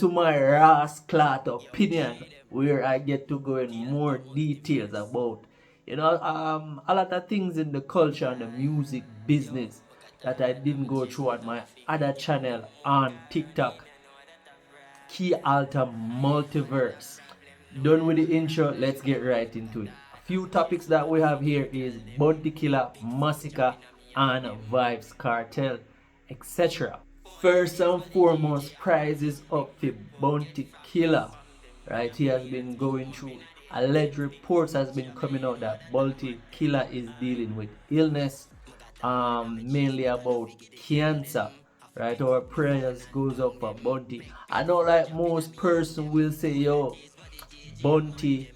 to my Raassclot opinion, where I get to go in more details about, a lot of things in the culture and the music business that I didn't go through on my other channel on TikTok, Key Alter Multiverse. Done with the intro, let's get right into it. A few topics that we have here is Bounty Killer, Masicka, and Vybz Kartel, etc. First and foremost, prize is up for Bounty Killer. Right, he has been going through alleged reports has been coming out that Bounty Killer is dealing with illness, mainly about cancer. Right, our prayers goes up for Bounty. I know, like most person will say, yo, Bounty,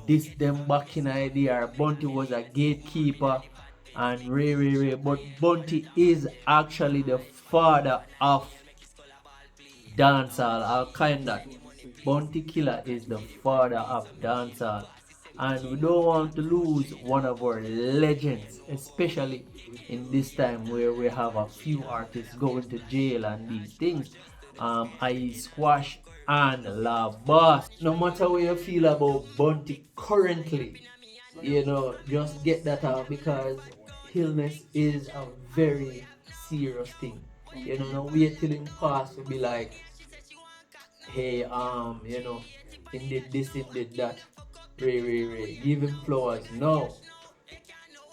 this them back in idea. Bounty was a gatekeeper and Ray. But Bounty is actually the father of dancehall. I'll kind that. Bounty Killer is the father of dancehall. And we don't want to lose one of our legends, especially in this time where we have a few artists going to jail and these things. I.e. Squash and La Boss. No matter what you feel about Bounty currently, just get that out because illness is a very serious thing. No wait till it pass to be like, hey, he did this, he did that. Ray, give him flowers. No.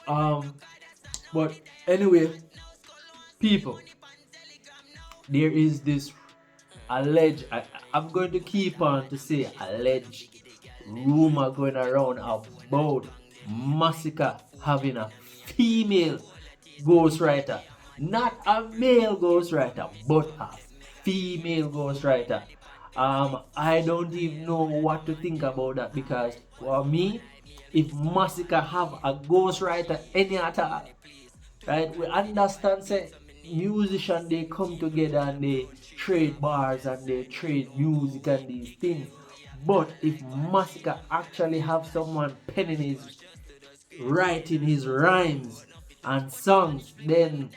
Um, but anyway, people, there is this alleged, I'm going to keep on to say alleged rumor going around about Masicka having a female ghostwriter. Not a male ghostwriter, but a female ghostwriter. I don't even know what to think about that because for me, if Masicka have a ghostwriter any at all, right? We understand say musicians they come together and they trade bars and they trade music and these things. But if Masicka actually have someone penning his writing his rhymes and songs, then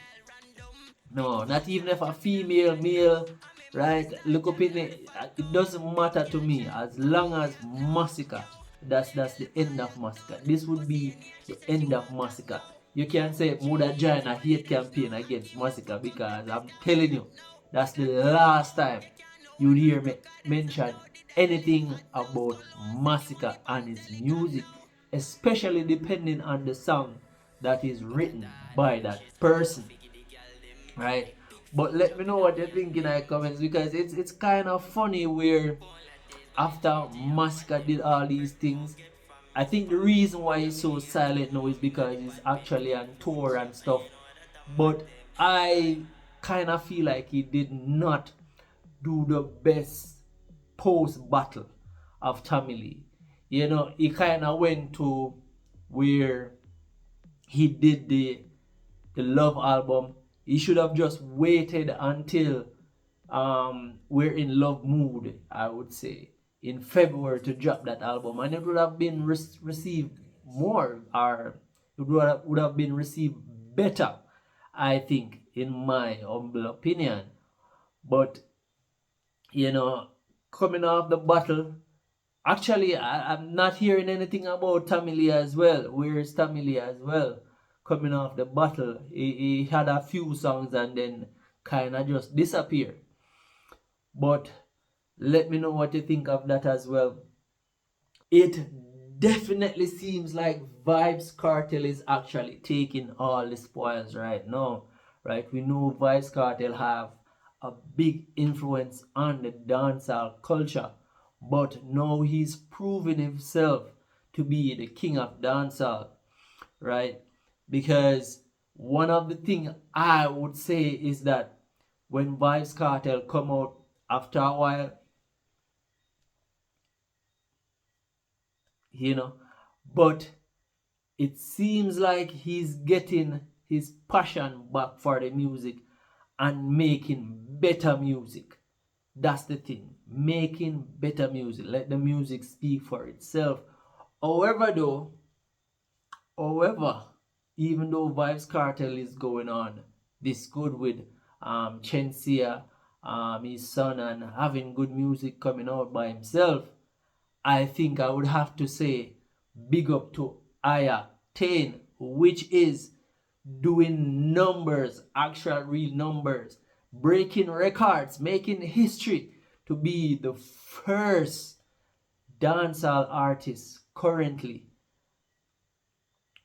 no, not even if a female, male, right? Look up in it doesn't matter to me as long as Masicka. That's the end of Masicka. This would be the end of Masicka. You can say Muda join a hate campaign against Masicka because I'm telling you, that's the last time you hear me mention anything about Masicka and his music, especially depending on the song that is written by that person, right? But let me know what you think in the comments because it's kind of funny where after Masicka did all these things, I think the reason why he's so silent now is because he's actually on tour and stuff. But I kind of feel like he did not do the best post battle of Tommy Lee. He kind of went to where he did the Love album. He should have just waited until we're in love mood, I would say, in February to drop that album, and it would have been received more, or it would have been received better, I think, in my humble opinion. But coming off the battle, actually, I'm not hearing anything about Tommy Lee as well. Where is Tommy Lee as well? Coming off the battle, he had a few songs and then kind of just disappeared. But let me know what you think of that as well. It definitely seems like Vybz Kartel is actually taking all the spoils right now. Right? We know Vybz Kartel have a big influence on the dancehall culture. But now he's proven himself to be the king of dancehall. Right? Because one of the things I would say is that when Vybz Kartel come out after a while, but it seems like he's getting his passion back for the music and making better music. That's the thing, making better music. Let the music speak for itself. However, even though Vybz Kartel is going on this good with Chensia, his son and having good music coming out by himself, I think I would have to say big up to Aya 10, which is doing numbers, actual real numbers, breaking records, making history to be the first dancehall artist currently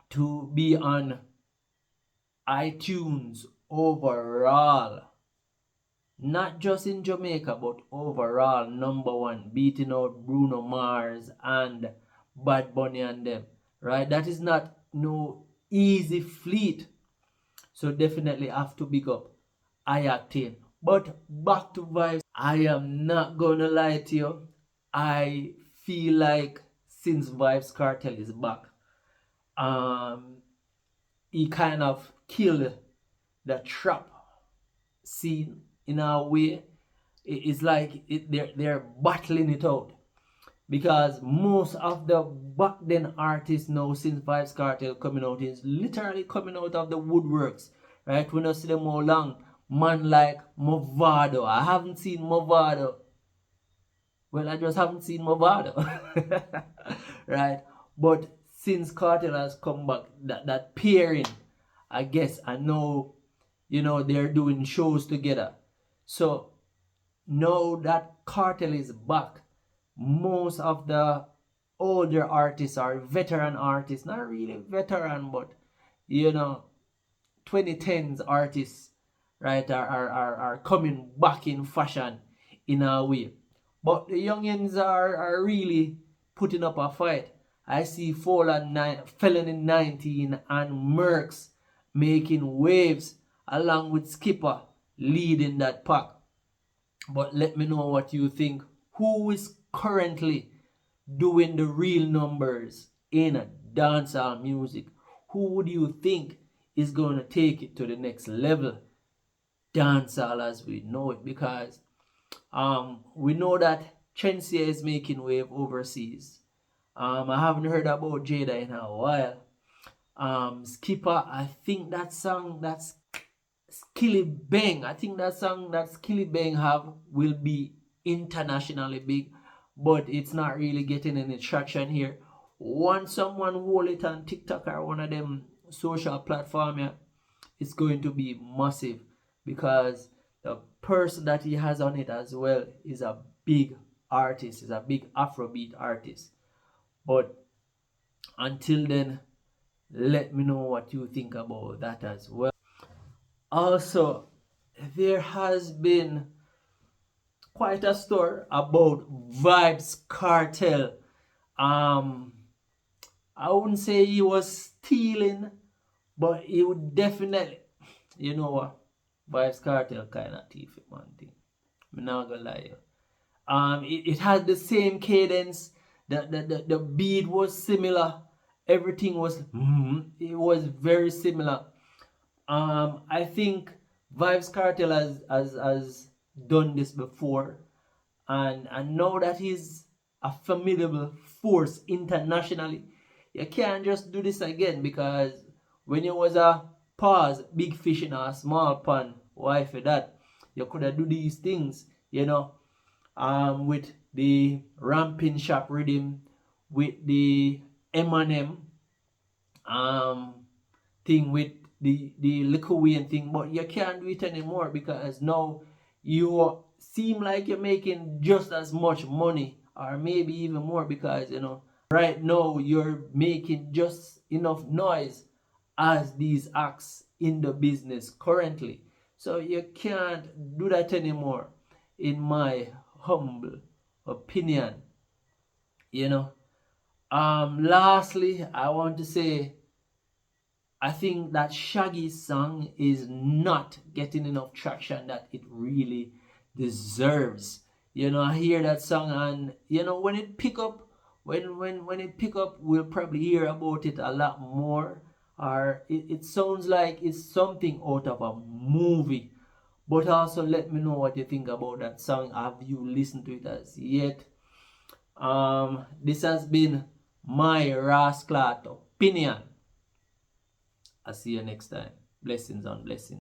to be on iTunes overall. Not just in Jamaica, but overall #1, beating out Bruno Mars and Bad Bunny and them. Right? That is not no easy feat. So definitely have to big up Ayatin. But back to Vybz. I am not gonna lie to you. I feel like since Vybz Kartel is back, he kind of killed the trap scene in a way. It's like they're battling it out, because most of the back then artists now, since Vybz Kartel coming out, is literally coming out of the woodworks, right? We don't see them all long. Man like Movado, I haven't seen Movado. Well, I just haven't seen Movado. Right? But since Kartel has come back, that pairing, I guess, I know, they're doing shows together. So now that Kartel is back, most of the older artists are veteran artists, not really veteran, but 2010s artists, right, are coming back in fashion in a way. But the youngins are really putting up a fight. I see Felony 19 and Mercs making waves along with Skipper leading that pack. But let me know what you think. Who is currently doing the real numbers in dancehall music? Who would you think is going to take it to the next level? Dancehall as we know it, because we know that Chensia is making wave overseas. I haven't heard about Jada in a while. Skipper, I think that song that's Skilly Bang, I think that song that Skilly Bang have will be internationally big, but it's not really getting any traction here. Once someone hold it on TikTok or one of them social platform, yeah, it's going to be massive, because the person that he has on it as well is a big artist, is a big Afrobeat artist. But until then, let me know what you think about that as well. Also, there has been quite a story about Vybz Kartel. I wouldn't say he was stealing, but he would definitely, you know what, Vybz Kartel kind of thief, man thing. I'm not gonna lie. It had the same cadence. The beat was similar. Everything was, it was very similar. I think Vybz Kartel has done this before, and now that he's a formidable force internationally, you can't just do this again, because when you was a big fish in a small pond, why for that? You could have do these things, with the ramping shop rhythm, with the M&M thing, with the Little Wayne thing, but you can't do it anymore, because now you seem like you're making just as much money, or maybe even more, because right now you're making just enough noise as these acts in the business currently. So you can't do that anymore, in my humble opinion. Lastly, I want to say, I think that Shaggy's song is not getting enough traction that it really deserves. I hear that song, and when it pick up, when it pick up, we'll probably hear about it a lot more. Or it sounds like it's something out of a movie. But also let me know what you think about that song. Have you listened to it as yet? This has been my Raassclot opinion. I'll see you next time. Blessings on blessings.